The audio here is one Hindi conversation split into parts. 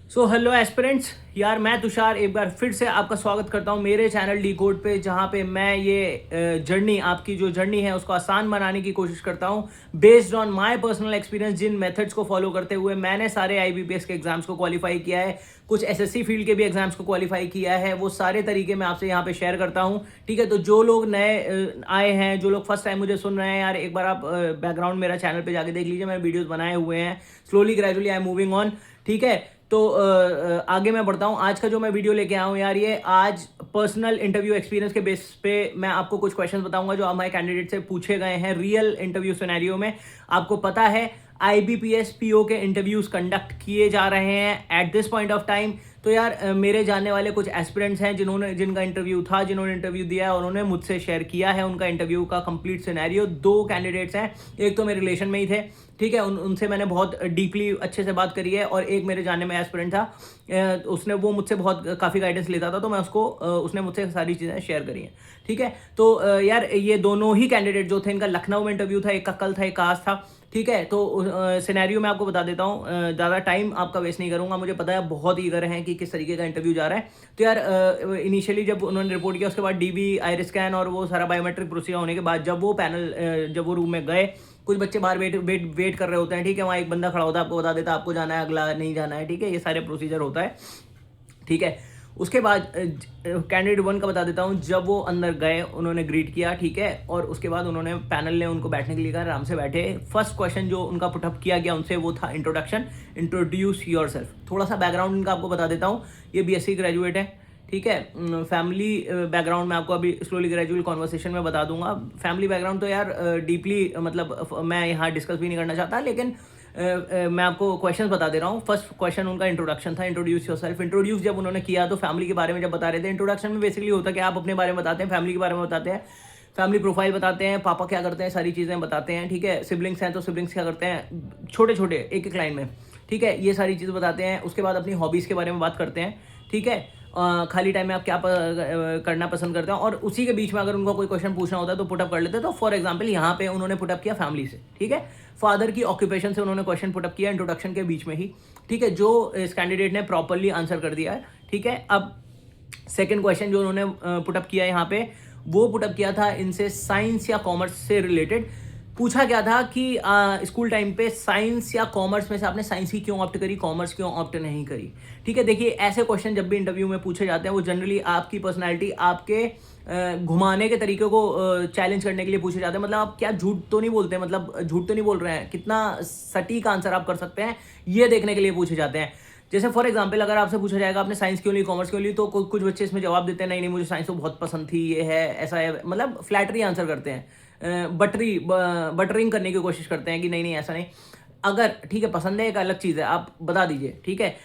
सो हेलो एस्पिरेंट्स, यार मैं तुषार एक बार फिर से आपका स्वागत करता हूँ मेरे चैनल डी कोड पे, जहाँ पे मैं ये जर्नी, आपकी जो जर्नी है उसको आसान बनाने की कोशिश करता हूँ based on my personal experience. जिन मेथड्स को फॉलो करते हुए मैंने सारे आईबीपीएस के एग्जाम्स को क्वालिफाई किया है, कुछ एसएससी फील्ड के भी एग्जाम्स को क्वालिफाई किया है, वो सारे तरीके मैं आपसे यहाँ पे शेयर करता हूँ। ठीक है, तो जो लोग नए आए हैं, जो लोग फर्स्ट टाइम मुझे सुन रहे हैं, यार एक बार आप बैकग्राउंड मेरा चैनल पे जाके देख लीजिए, मैंने वीडियोस बनाए हुए हैं। Slowly gradually I am moving on. ठीक है, तो आगे मैं बढ़ता हूँ। आज का जो मैं वीडियो लेके आया हूँ यार, ये आज पर्सनल इंटरव्यू एक्सपीरियंस के बेस पे मैं आपको कुछ क्वेश्चंस बताऊंगा जो हमारे कैंडिडेट से पूछे गए हैं रियल इंटरव्यू सिनेरियो में। आपको पता है आईबीपीएस पीओ के इंटरव्यूज कंडक्ट किए जा रहे हैं at this point of time. तो यार मेरे जानने वाले कुछ एस्पिरेंट्स हैं जिनका इंटरव्यू था, जिन्होंने इंटरव्यू दिया है, उन्होंने मुझसे शेयर किया है उनका इंटरव्यू का कंप्लीट सिनेरियो। दो कैंडिडेट्स हैं, एक तो मेरे रिलेशन में ही थे, ठीक है, उनसे मैंने बहुत डीपली अच्छे से बात करी है, और एक मेरे जानने में एस्पिरेंट था, उसने वो मुझसे बहुत काफ़ी गाइडेंस लेता था, तो मैं उसने मुझसे सारी चीज़ें शेयर करी हैं। ठीक है, तो यार ये दोनों ही कैंडिडेट जो थे, इनका लखनऊ में इंटरव्यू था, एक का कल था, एक का आज था। ठीक है, तो सिनेरियो मैं आपको बता देता हूँ, ज़्यादा टाइम आपका वेस्ट नहीं करूँगा। मुझे पता है बहुत ईगर हैं कि किस तरीके का इंटरव्यू जा रहा है। तो यार इनिशियली जब उन्होंने रिपोर्ट किया, उसके बाद डीबी, आइरिस स्कैन और वो सारा बायोमेट्रिक प्रोसीजर होने के बाद जब वो पैनल, जब वो रूम में गए, कुछ बच्चे बाहर वेट कर रहे होते हैं। ठीक है, वहाँ एक बंदा खड़ा होता है, आपको बता देता है आपको जाना है, अगला नहीं जाना है। ठीक है, ये सारे प्रोसीजर होता है। ठीक है, उसके बाद कैंडिडेट वन का बता देता हूँ। जब वो अंदर गए, उन्होंने ग्रीट किया, ठीक है, और उसके बाद उन्होंने पैनल ने उनको बैठने के लिए कहा, आराम से बैठे। फर्स्ट क्वेश्चन जो उनका पुटअप किया गया उनसे वो था इंट्रोडक्शन, इंट्रोड्यूस योरसेल्फ। थोड़ा सा बैकग्राउंड इनका आपको बता देता हूँ। ये बीएससी ग्रेजुएट है, ठीक है। फैमिली बैकग्राउंड मैं आपको अभी स्लोली ग्रेजुअल कॉन्वर्सेशन में बता दूंगा। फैमिली बैकग्राउंड तो यार डीपली मतलब मैं यहाँ डिस्कस भी नहीं करना चाहता, लेकिन मैं आपको क्वेश्चंस बता दे रहा हूँ। फर्स्ट क्वेश्चन उनका इंट्रोडक्शन था, इंट्रोड्यूस योरसेल्फ। इंट्रोड्यूस जब उन्होंने किया तो फैमिली के बारे में जब बता रहे थे, इंट्रोडक्शन में बेसिकली होता है कि आप अपने बारे में बताते हैं, फैमिली के बारे में बताते हैं, फैमिली प्रोफाइल बताते हैं, पापा क्या करते हैं, सारी चीज़ें बताते हैं। ठीक है, सिबलिंग्स हैं तो सिबलिंग्स क्या करते हैं, छोटे छोटे एक एक लाइन में। ठीक है, ये सारी चीज़ बताते हैं। उसके बाद अपनी हॉबीज़ के बारे में बात करते हैं। ठीक है, खाली टाइम में आप क्या करना पसंद करते हैं, और उसी के बीच में अगर उनको कोई क्वेश्चन पूछना होता है तो पुटअप कर लेते हैं। तो फॉर एग्जांपल यहाँ पे उन्होंने पुटअप किया फैमिली से। ठीक है, फादर की ऑक्यूपेशन से उन्होंने क्वेश्चन पुटअप किया इंट्रोडक्शन के बीच में ही। ठीक है, जो इस कैंडिडेट ने प्रॉपरली आंसर कर दिया है। ठीक है, अब सेकेंड क्वेश्चन जो उन्होंने पुटअप किया यहाँ पे, वो पुटअप किया था इनसे साइंस या कॉमर्स से रिलेटेड। पूछा गया था कि स्कूल टाइम पे साइंस या कॉमर्स में से आपने साइंस ही क्यों ऑप्ट करी, कॉमर्स क्यों ऑप्ट नहीं करी। ठीक है, देखिए ऐसे क्वेश्चन जब भी इंटरव्यू में पूछे जाते हैं, वो जनरली आपकी पर्सनालिटी, आपके घुमाने के तरीके को चैलेंज करने के लिए पूछे जाते हैं। मतलब आप क्या झूठ तो नहीं बोलते, मतलब झूठ तो नहीं बोल रहे हैं, कितना सटीक आंसर आप कर सकते हैं, ये देखने के लिए पूछे जाते हैं। जैसे फॉर एग्जांपल अगर आपसे पूछा जाएगा आपने साइंस क्यों ली, कॉमर्स क्यों ली, तो कुछ बच्चे इसमें जवाब देते हैं, नहीं नहीं मुझे साइंस तो बहुत पसंद थी, ये है, ऐसा है, मतलब फ्लैटरी आंसर करते हैं, बटरिंग करने की कोशिश करते हैं कि नहीं नहीं ऐसा नहीं। अगर ठीक है पसंद है एक अलग चीज़ है, आप बता दीजिए। ठीक है,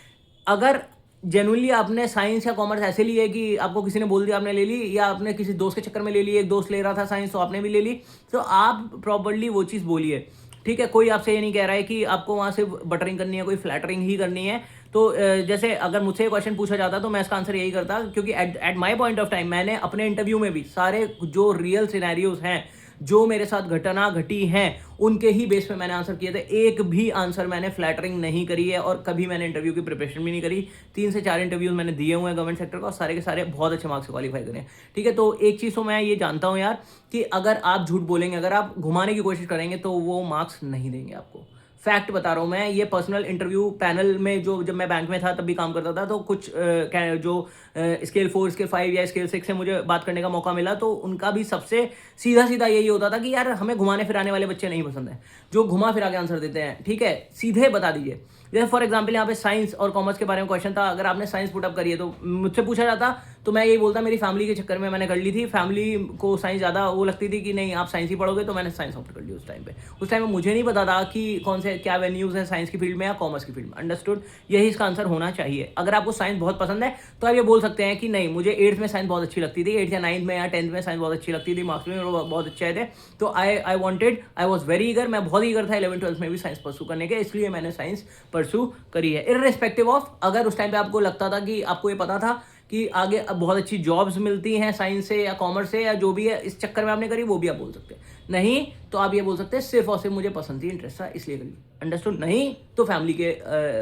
अगर जेनुअनली आपने साइंस या कॉमर्स ऐसे ली है कि आपको किसी ने बोल दिया आपने ले ली, या आपने किसी दोस्त के चक्कर में ले ली, एक दोस्त ले रहा था साइंस तो आपने भी ले ली, तो आप प्रॉपर्ली वो चीज़ बोलिए। ठीक है, कोई आपसे ये नहीं कह रहा है कि आपको वहाँ से बटरिंग करनी है, कोई फ्लैटरिंग ही करनी है। तो जैसे अगर मुझसे क्वेश्चन पूछा जाता तो मैं इसका आंसर यही करता, क्योंकि at my point of time मैंने अपने इंटरव्यू में भी सारे जो रियल सिनेरियोज हैं, जो मेरे साथ घटना घटी हैं, उनके ही बेस पे मैंने आंसर किए थे। एक भी आंसर मैंने फ्लैटरिंग नहीं करी है, और कभी मैंने इंटरव्यू की प्रिपरेशन भी नहीं करी। 3 से 4 इंटरव्यूज मैंने दिए हुए हैं गवर्नमेंट सेक्टर का, और सारे के सारे बहुत अच्छे मार्क्स से क्वालिफाई करें। ठीक है, तो एक चीज़ तो मैं ये जानता हूँ यार, कि अगर आप झूठ बोलेंगे, अगर आप घुमाने की कोशिश करेंगे, तो वो मार्क्स नहीं देंगे आपको। फैक्ट बता रहा हूँ मैं, ये पर्सनल इंटरव्यू पैनल में जो जब मैं बैंक में था तब भी काम करता था, तो कुछ जो स्केल 4, स्केल 5 या स्केल 6 से मुझे बात करने का मौका मिला, तो उनका भी सबसे सीधा सीधा यही होता था कि यार हमें घुमाने फिराने वाले बच्चे नहीं पसंद है, जो घुमा फिरा के आंसर देते हैं। ठीक है, सीधे बता दीजिए। जैसे फॉर एग्जाम्पल यहाँ पे साइंस और कॉमर्स के बारे में क्वेश्चन था, अगर आपने साइंस पुटअप करी है तो मुझसे पूछा जाता तो मैं यही बोलता मेरी फैमिली के चक्कर में मैंने कर ली थी, फैमिली को साइंस ज़्यादा वो लगती थी कि नहीं आप साइंस ही पढ़ोगे, तो मैंने साइंस ऑप्ट कर ली उस टाइम पे। उस टाइम में मुझे नहीं पता था कि कौन से क्या वेन्यूज़ हैं साइंस की फील्ड में या कॉमर्स की फील्ड में। अंडरस्टूड, यही इसका आंसर होना चाहिए। अगर आपको साइंस बहुत पसंद है तो आप ये बोल सकते हैं कि नहीं मुझे 8th में साइंस बहुत अच्छी लगती थी, 8th या 9th में या 10th में साइंस बहुत अच्छी लगती थी, मार्क्स में बहुत अच्छे आए थे, तो आई वॉज वेरी ईगर, मैं बहुत ईगर था 11th 12th में भी साइंस परसू करने के, इसलिए मैंने साइंस परसू करी है। इररिस्पेक्टिव ऑफ अगर उस टाइम पे आपको लगता था कि आपको ये पता था कि आगे अब बहुत अच्छी जॉब्स मिलती हैं साइंस से या कॉमर्स से या जो भी है, इस चक्कर में आपने करी, वो भी आप बोल सकते हैं। नहीं तो आप ये बोल सकते हैं सिर्फ और सिर्फ मुझे पसंद थी, इंटरेस्ट था, इसलिए कर ली। अंडरस्टूड? नहीं तो फैमिली के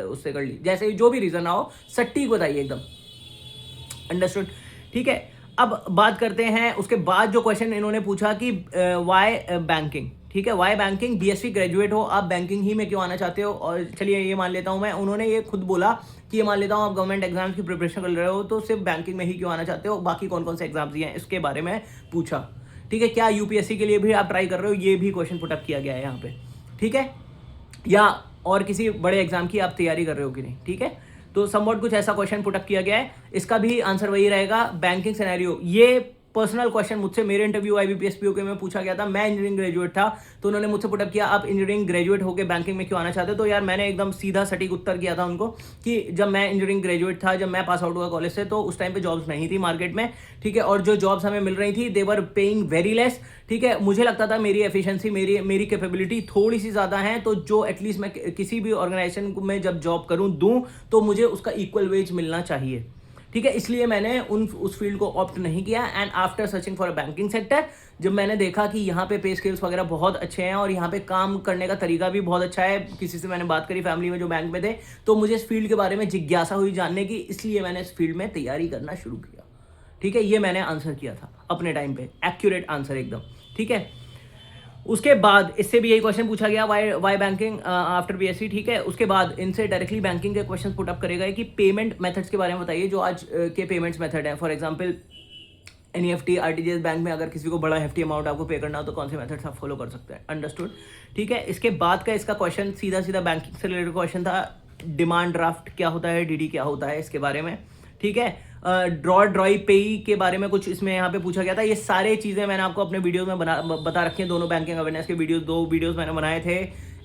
उससे कर ली, जैसे जो भी रीज़न ना हो, सटीक बताइए एकदम। अंडरस्टूड? ठीक है, अब बात करते हैं उसके बाद जो क्वेश्चन इन्होंने पूछा कि वाई बैंकिंग। ठीक है, वाई बैंकिंग, बीएससी ग्रेजुएट हो, आप बैंकिंग ही में क्यों आना चाहते हो? और चलिए ये मान लेता हूँ मैं, उन्होंने ये खुद बोला कि ये मान लेता हूँ आप गवर्नमेंट एग्जाम्स की प्रिपरेशन कर रहे हो तो सिर्फ बैंकिंग में ही क्यों आना चाहते हो, बाकी कौन कौन से एग्जाम्स दिए हैं इसके बारे में पूछा। ठीक है, क्या यूपीएससी के लिए भी आप ट्राई कर रहे हो, ये भी क्वेश्चन पुटअप किया गया है यहाँ पे। ठीक है, या और किसी बड़े एग्जाम की आप तैयारी कर रहे हो कि नहीं। ठीक है, तो समवॉट कुछ ऐसा क्वेश्चन पुटअप किया गया है, इसका भी आंसर वही रहेगा, बैंकिंग सिनेरियो। ये पर्सनल क्वेश्चन मुझसे मेरे इंटरव्यू आईबीपीएस पीओके में पूछा गया था, मैं इंजीनियरिंग ग्रेजुएट था, तो उन्होंने मुझसे पुटअप किया आप इंजीनियरिंग ग्रेजुएट होकर बैंकिंग में क्यों आना चाहते हो। तो यार मैंने एकदम सीधा सटीक उत्तर किया था उनको कि जब मैं इंजीनियरिंग ग्रेजुएट था, जब मैं पास आउट हुआ कॉलेज से, तो उस टाइम पे जॉब्स नहीं थी मार्केट में। ठीक है, और जो जॉब्स हमें मिल रही थी दे वर पेइंग वेरी लेस। ठीक है, मुझे लगता था मेरी एफिशिएंसी, मेरी कैपेबिलिटी थोड़ी सी ज़्यादा है, तो जो एटलीस्ट मैं किसी भी ऑर्गेनाइजेशन में जब जॉब दूँ तो मुझे उसका इक्वल वेज मिलना चाहिए। ठीक है, इसलिए मैंने उस फील्ड को ऑप्ट नहीं किया। And after searching for a banking sector, जब मैंने देखा कि यहाँ पे पे स्केल्स वगैरह बहुत अच्छे हैं और यहाँ पे काम करने का तरीका भी बहुत अच्छा है, किसी से मैंने बात करी फैमिली में जो बैंक में थे, तो मुझे इस फील्ड के बारे में जिज्ञासा हुई जानने की, इसलिए मैंने इस फील्ड में तैयारी करना शुरू किया। ठीक है, ये मैंने आंसर किया था अपने टाइम पे, एक्यूरेट आंसर एकदम। ठीक है, उसके बाद इससे भी यही क्वेश्चन पूछा गया, वाई बैंकिंग आफ्टर बीएससी। ठीक है, उसके बाद इनसे डायरेक्टली बैंकिंग के क्वेश्चन पुट अप करे गए कि पेमेंट मेथड्स के बारे में बताइए, जो आज के पेमेंट्स मेथड हैं। For example NEFT, RTGS, bank में अगर किसी को बड़ा हेफ्टी अमाउंट आपको पे करना हो तो कौन से मेथड्स आप फॉलो कर सकते हैं। अंडरस्टूड? ठीक है, इसके बाद का इसका क्वेश्चन सीधा सीधा बैंकिंग से रिलेटेड क्वेश्चन था, डिमांड ड्राफ्ट क्या होता है, डीडी क्या होता है, इसके बारे में। ठीक है, ड्रॉई पेई के बारे में कुछ इसमें यहाँ पे पूछा गया था। ये सारे चीज़ें मैंने आपको अपने वीडियो में बता रखी हैं, दोनों बैंकिंग अवेयरनेस के वीडियोस, 2 वीडियोस मैंने बनाए थे।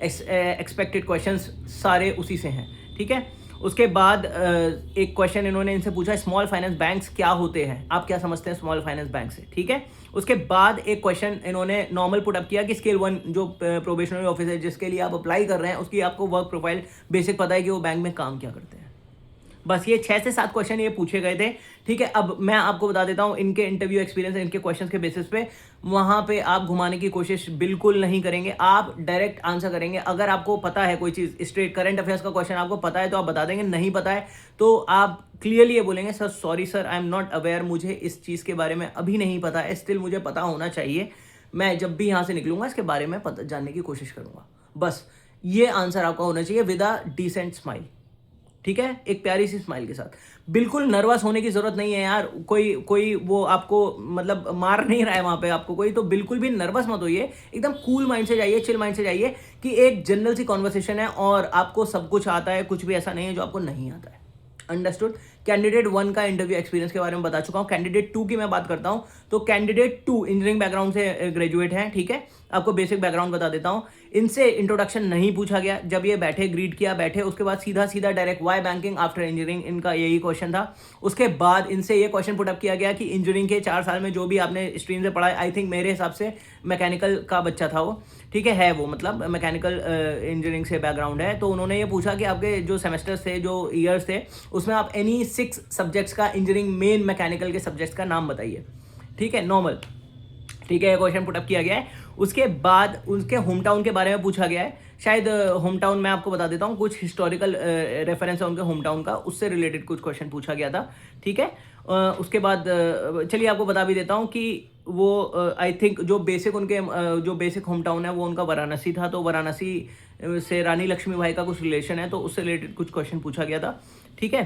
एक्सपेक्टेड क्वेश्चंस सारे उसी से हैं। ठीक है, उसके बाद एक क्वेश्चन इन्होंने इनसे पूछा, स्मॉल फाइनेंस बैंक्स क्या होते हैं, आप क्या समझते हैं स्मॉल फाइनेंस बैंक से। ठीक है, उसके बाद एक क्वेश्चन इन्होंने नॉर्मल पुटअप किया कि स्केल 1 जो प्रोबेशनरी ऑफिस है जिसके लिए आप अप्लाई कर रहे हैं, उसकी आपको वर्क प्रोफाइल बेसिक पता है कि वो बैंक में काम क्या करते हैं। बस ये 6 से 7 क्वेश्चन ये पूछे गए थे। ठीक है, अब मैं आपको बता देता हूँ इनके इंटरव्यू एक्सपीरियंस, इनके क्वेश्चंस के बेसिस पे वहाँ पे आप घुमाने की कोशिश बिल्कुल नहीं करेंगे, आप डायरेक्ट आंसर करेंगे। अगर आपको पता है कोई चीज़, स्ट्रेट करंट अफेयर्स का क्वेश्चन आपको पता है तो आप बता देंगे, नहीं पता है तो आप क्लियरली ये बोलेंगे, sir sorry sir, I am not aware, मुझे इस चीज़ के बारे में अभी नहीं पता है, स्टिल मुझे पता होना चाहिए, मैं जब भी यहाँ से निकलूंगा इसके बारे में जानने की कोशिश करूँगा। बस ये आंसर आपका होना चाहिए विद अ डिसेंट स्माइल। ठीक है, एक प्यारी सी स्माइल के साथ। बिल्कुल नर्वस होने की जरूरत नहीं है यार, कोई वो आपको मतलब मार नहीं रहा है वहां पे आपको कोई, तो बिल्कुल भी नर्वस मत होइए, एकदम कूल माइंड से जाइए, चिल माइंड से जाइए कि एक जनरल सी कॉन्वर्सेशन है और आपको सब कुछ आता है, कुछ भी ऐसा नहीं है जो आपको नहीं आता है। अंडरस्टूड? कैंडिडेट 1 का इंटरव्यू एक्सपीरियंस के बारे में बता चुका हूँ। कैंडिडेट 2 की मैं बात करता हूँ, तो कैंडिडेट 2 इंजीनियरिंग बैकग्राउंड से ग्रेजुएट हैं। ठीक है, आपको बेसिक बैकग्राउंड बता देता हूँ। इनसे इंट्रोडक्शन नहीं पूछा गया, जब ये बैठे ग्रीट किया, बैठे, उसके बाद सीधा सीधा direct why banking after engineering, इनका यही क्वेश्चन था। उसके बाद इनसे ये क्वेश्चन पुटअप किया गया कि इंजीनियरिंग के 4 साल में जो भी आपने स्ट्रीम से पढ़ा है, आई थिंक मेरे हिसाब से मैकेनिकल का बच्चा था वो, ठीक है वो मतलब मैकेनिकल इंजीनियरिंग से बैकग्राउंड है, तो उन्होंने ये पूछा कि आपके जो सेमेस्टर्स थे, जो ईयर्स थे, उसमें आप एनी 6 सब्जेक्ट्स का इंजीनियरिंग मेन मैकेनिकल के सब्जेक्ट्स का नाम बताइए। ठीक है, नॉर्मल। ठीक है, क्वेश्चन पुटअप किया गया है। उसके बाद उसके होम टाउन के बारे में पूछा गया है, शायद होम टाउन मैं आपको बता देता हूँ, कुछ हिस्टोरिकल रेफरेंस है उनके होम टाउन का, उससे रिलेटेड कुछ क्वेश्चन पूछा गया था। ठीक है, उसके बाद चलिए आपको बता भी देता हूँ कि वो आई थिंक जो बेसिक होम टाउन है वो उनका वाराणसी था, तो वाराणसी से रानी लक्ष्मीबाई का कुछ रिलेशन है, तो उससे रिलेटेड कुछ क्वेश्चन पूछा गया था। ठीक है,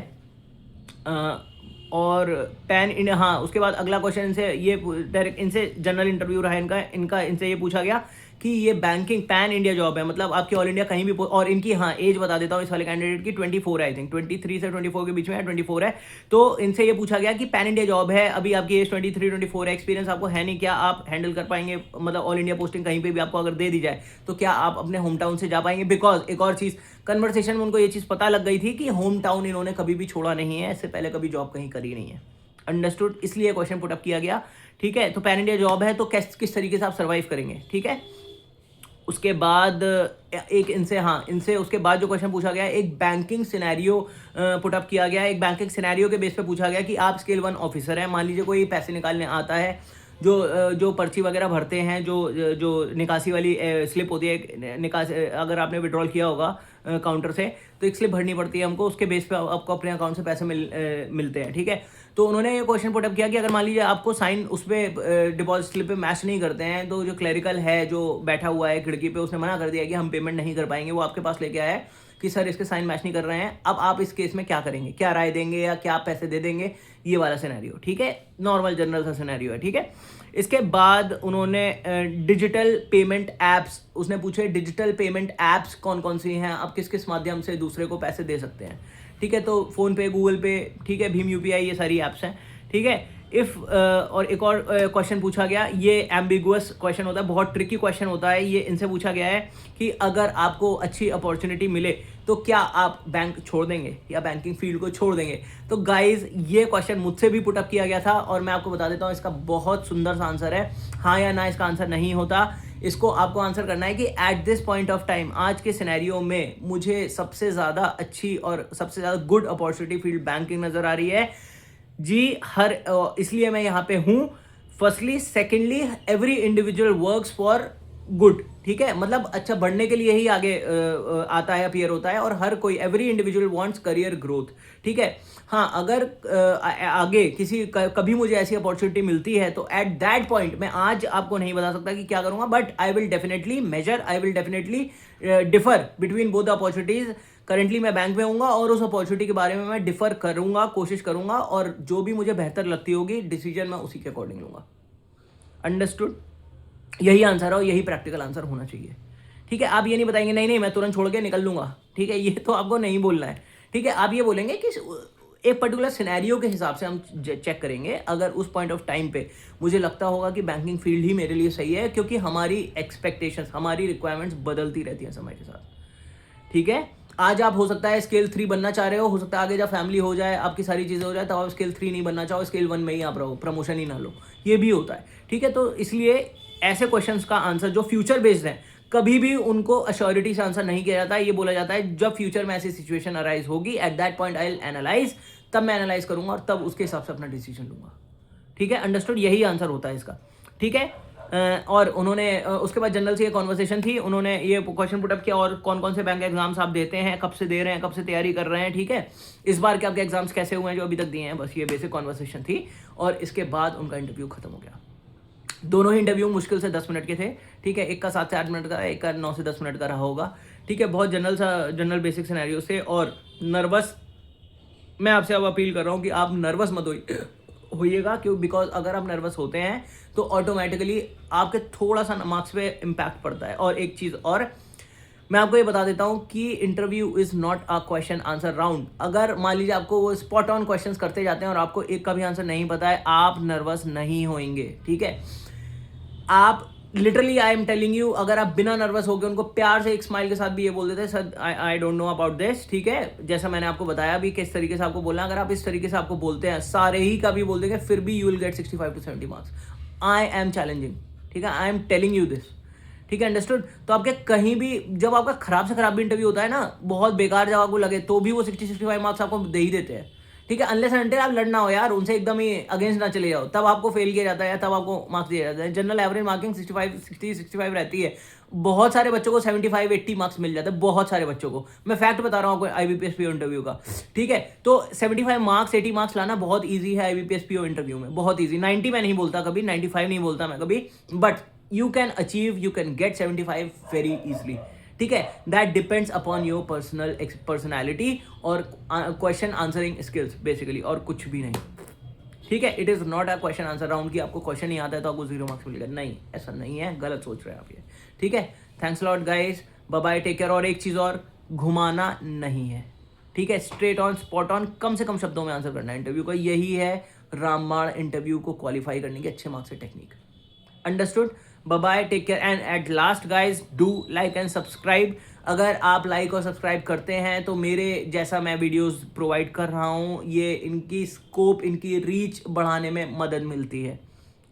और पैन इंडिया, हाँ उसके बाद अगला क्वेश्चन इनसे ये डायरेक्ट इनसे जनरल इंटरव्यू रहा इनका इनसे ये पूछा गया कि ये बैंकिंग पैन इंडिया जॉब है, मतलब आपकी ऑल इंडिया कहीं भी, और इनकी हाँ एज बता देता हूँ इस वाले कैंडिडेट की 24 है, आई थिंक 23 से 24 के बीच में है, 24 है। तो इनसे ये पूछा गया कि पैन इंडिया जॉब है, अभी आपकी एज 23-24 है, एक्सपीरियंस आपको है नहीं, क्या आप हैंडल कर पाएंगे, मतलब ऑल इंडिया पोस्टिंग कहीं पर भी आपको अगर दे दी जाए तो क्या आप अपने होम टाउन से जा पाएंगे। बिकॉज एक और चीज़, कन्वर्सेशन में उनको ये चीज़ पता लग गई थी कि होम टाउन इन्होंने कभी भी छोड़ा नहीं है, इससे पहले कभी जॉब कहीं करी नहीं है। अंडरस्टूड? इसलिए क्वेश्चन पुटअप किया गया। ठीक है, तो पैन इंडिया जॉब है तो किस तरीके से आप सर्वाइव करेंगे। ठीक है, उसके बाद एक इनसे उसके बाद जो क्वेश्चन पूछा गया है, एक बैंकिंग सिनेरियो पुटअप किया गया है। एक बैंकिंग सिनेरियो के बेस पे पूछा गया कि आप स्केल 1 ऑफिसर हैं, मान लीजिए कोई पैसे निकालने आता है, जो पर्ची वगैरह भरते हैं, जो निकासी वाली स्लिप होती है, निकासी अगर आपने विड्रॉल किया होगा काउंटर से, तो एक स्लिप भरनी पड़ती है हमको, उसके बेस पे आपको अपने अकाउंट से पैसे मिलते हैं, ठीक है। तो उन्होंने ये क्वेश्चन पुटअप किया कि अगर मान लीजिए आपको साइन उस पर डिपॉजिट स्लिप पे मैच नहीं करते हैं, तो जो क्लरिकल है जो बैठा हुआ है खिड़की पे, उसने मना कर दिया कि हम पेमेंट नहीं कर पाएंगे, वो आपके पास लेके आया है कि सर इसके साइन मैच नहीं कर रहे हैं, अब आप इस केस में क्या करेंगे, क्या राय देंगे या क्या पैसे दे देंगे, ये वाला सिनेरियो, ठीक है। नॉर्मल जनरल सा सिनेरियो है, ठीक है। इसके बाद उन्होंने डिजिटल पेमेंट ऐप्स, उसने पूछे डिजिटल पेमेंट ऐप्स कौन कौन सी हैं, आप किस किस माध्यम से दूसरे को पैसे दे सकते हैं, ठीक है। तो फ़ोन पे, गूगल पे, ठीक है, भीम यूपीआई, ये सारी ऐप्स हैं, ठीक है। और एक और क्वेश्चन पूछा गया, ये एम्बिगुअस क्वेश्चन होता है, बहुत ट्रिकी क्वेश्चन होता है ये। इनसे पूछा गया है कि अगर आपको अच्छी अपॉर्चुनिटी मिले तो क्या आप बैंक छोड़ देंगे या बैंकिंग फील्ड को छोड़ देंगे। तो गाइज ये क्वेश्चन मुझसे भी पुटअप किया गया था और मैं आपको बता देता हूँ इसका बहुत सुंदर सा आंसर है, हाँ या ना इसका आंसर नहीं होता। इसको आपको आंसर करना है कि at this point of time, आज के सिनेरियो में मुझे सबसे ज़्यादा अच्छी और सबसे ज़्यादा गुड अपॉर्चुनिटी फील्ड बैंकिंग नज़र आ रही है जी। इसलिए मैं यहाँ पे हूँ। Firstly, secondly, every individual works for good, ठीक है। मतलब अच्छा बढ़ने के लिए ही आगे आता है, अपीयर होता है, और हर कोई, every individual wants career growth, ठीक है। हाँ, अगर आगे कभी मुझे ऐसी अपॉर्चुनिटी मिलती है तो एट दैट पॉइंट मैं आज आपको नहीं बता सकता कि क्या करूंगा, but I will definitely measure, I will definitely differ between both the opportunities. Currently मैं बैंक में हूँगा और उस अपॉर्चुनिटी के बारे में मैं डिफर करूंगा, कोशिश करूंगा, और जो भी मुझे बेहतर लगती होगी डिसीजन मैं उसी के अकॉर्डिंग लूंगा। अंडरस्टूड? यही आंसर है और यही प्रैक्टिकल आंसर होना चाहिए, ठीक है। आप ये नहीं बताएंगे नहीं मैं तुरंत छोड़ के निकल लूंगा, ठीक है, ये तो आपको नहीं बोलना है, ठीक है। आप ये बोलेंगे कि एक पर्टिकुलर सिनेरियो के हिसाब से हम चेक करेंगे, अगर उस पॉइंट ऑफ टाइम पे मुझे लगता होगा कि बैंकिंग फील्ड ही मेरे लिए सही है, क्योंकि हमारी एक्सपेक्टेशंस, हमारी रिक्वायरमेंट्स बदलती रहती हैं समय के साथ, ठीक है। आज आप हो सकता है स्केल 3 बनना चाह रहे हो सकता है आगे जब फैमिली हो जाए, आपकी सारी चीज़ें हो जाए, तब आप स्केल 3 नहीं बनना चाहो, स्केल 1 में ही आप रहो, प्रमोशन ही ना लो, ये भी होता है, ठीक है। तो इसलिए ऐसे क्वेश्चंस का आंसर जो फ्यूचर बेस्ड है, कभी भी उनको अश्योरिटी से आंसर नहीं किया जाता है। ये बोला जाता है जब फ्यूचर में ऐसी सिचुएशन अराइज होगी, at that point I will analyse, तब मैं एनालाइज करूंगा और तब उसके हिसाब से अपना डिसीजन लूंगा, ठीक है। अंडरस्टूड? यही आंसर होता है इसका, ठीक है। और उन्होंने उसके बाद जनरल से ये कॉन्वर्सेशन थी, उन्होंने ये क्वेश्चन पुटअप किया, और कौन कौन से बैंक एग्जाम्स आप देते हैं, कब से दे रहे हैं, कब से तैयारी कर रहे हैं, ठीक है। इस बार के आपके एग्जाम्स कैसे हुए हैं जो अभी तक दिए हैं, बस ये बेसिक कॉन्वर्सेशन थी। और इसके बाद उनका इंटरव्यू खत्म हो गया। दोनों ही इंटरव्यू मुश्किल से 10 मिनट के थे, ठीक है। एक का 7 से 8 मिनट का, एक का 9 से 10 मिनट का रहा होगा, ठीक है। बहुत जनरल बेसिक सिनेरियो से। और नर्वस, मैं आपसे अब अपील कर रहा हूँ कि आप नर्वस मत होइएगा, क्यों, बिकॉज अगर आप नर्वस होते हैं तो ऑटोमेटिकली आपके थोड़ा सा मार्क्स पे इम्पैक्ट पड़ता है। और एक चीज़ और मैं आपको ये बता देता हूँ कि interview is not a question answer round. अगर मान लीजिए आपको वो स्पॉट ऑन क्वेश्चंस करते जाते हैं और आपको एक का भी आंसर नहीं पता है, आप नर्वस नहीं होंगे, ठीक है। आप literally, I am telling you, अगर आप बिना नर्वस होकर उनको प्यार से एक स्माइल के साथ भी ये बोल देते हैं sir I don't know about this, ठीक है, जैसा मैंने आपको बताया भी किस तरीके से आपको बोलना, अगर आप इस तरीके से आपको बोलते हैं, सारे ही का भी बोल देंगे, फिर भी you will get 65 to 70 marks. I am challenging, ठीक है, I am telling you this, ठीक है। अंडरस्टूड? तो आपके कहीं भी जब आपका खराब से खराब भी इंटरव्यू होता है ना, बहुत बेकार जब आपको लगे, तो भी वो 60-65 मार्क्स आपको दे ही देते हैं, ठीक है। अनलेस एंड अनटिल आप लड़ना हो यार उनसे, एकदम ही अगेंस्ट ना चले जाओ, तब आपको फेल किया जाता है, तब आपको मार्क्स दिया जाता है। जनरल एवरेज मार्किंग 65 रहती है। बहुत सारे बच्चों को 75-80 मार्क्स मिल जाते हैं, बहुत सारे बच्चों को। मैं फैक्ट बता रहा हूँ आपको IBPS PO इंटरव्यू का, ठीक है। तो 75 मार्क्स 80 मार्क्स लाना बहुत ईजी है IBPS PO इंटरव्यू में, बहुत ईजी। 90 मैं नहीं बोलता कभी, 95 नहीं बोलता मैं कभी, but you can achieve, you can get 75 very easily, ठीक है। That depends upon your personality और क्वेश्चन आंसरिंग स्किल्स बेसिकली, और कुछ भी नहीं, ठीक है। It is not a question answer round कि आपको क्वेश्चन नहीं आता है तो आपको 0 मार्क्स मिलेगा, नहीं, ऐसा नहीं है, गलत सोच रहे हैं आप ये, ठीक है। Thanks lot guys, bye bye, take care. और एक चीज़ और, घुमाना नहीं है, ठीक है, स्ट्रेट ऑन स्पॉट ऑन, कम से कम शब्दों में आंसर करना है इंटरव्यू का। यही है रामबाण इंटरव्यू को क्वालिफाई करने की अच्छे मार्क्स से technique. Understood? Bye bye, take care, and at last guys do like and subscribe. अगर आप लाइक और सब्सक्राइब करते हैं तो मेरे जैसा मैं वीडियोस प्रोवाइड कर रहा हूँ, ये इनकी स्कोप, इनकी रीच बढ़ाने में मदद मिलती है,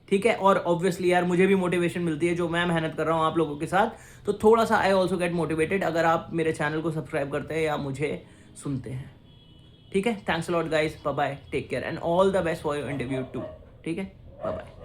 ठीक है। और ऑब्वियसली यार मुझे भी मोटिवेशन मिलती है जो मैं मेहनत कर रहा हूँ आप लोगों के साथ, तो थोड़ा सा आई ऑल्सो गेट मोटिवेटेड अगर आप मेरे चैनल को सब्सक्राइब करते हैं या मुझे सुनते हैं। ठीक है, thanks a lot guys, bye bye, take care and all the best for your interview too. ठीक है, बाय बाय।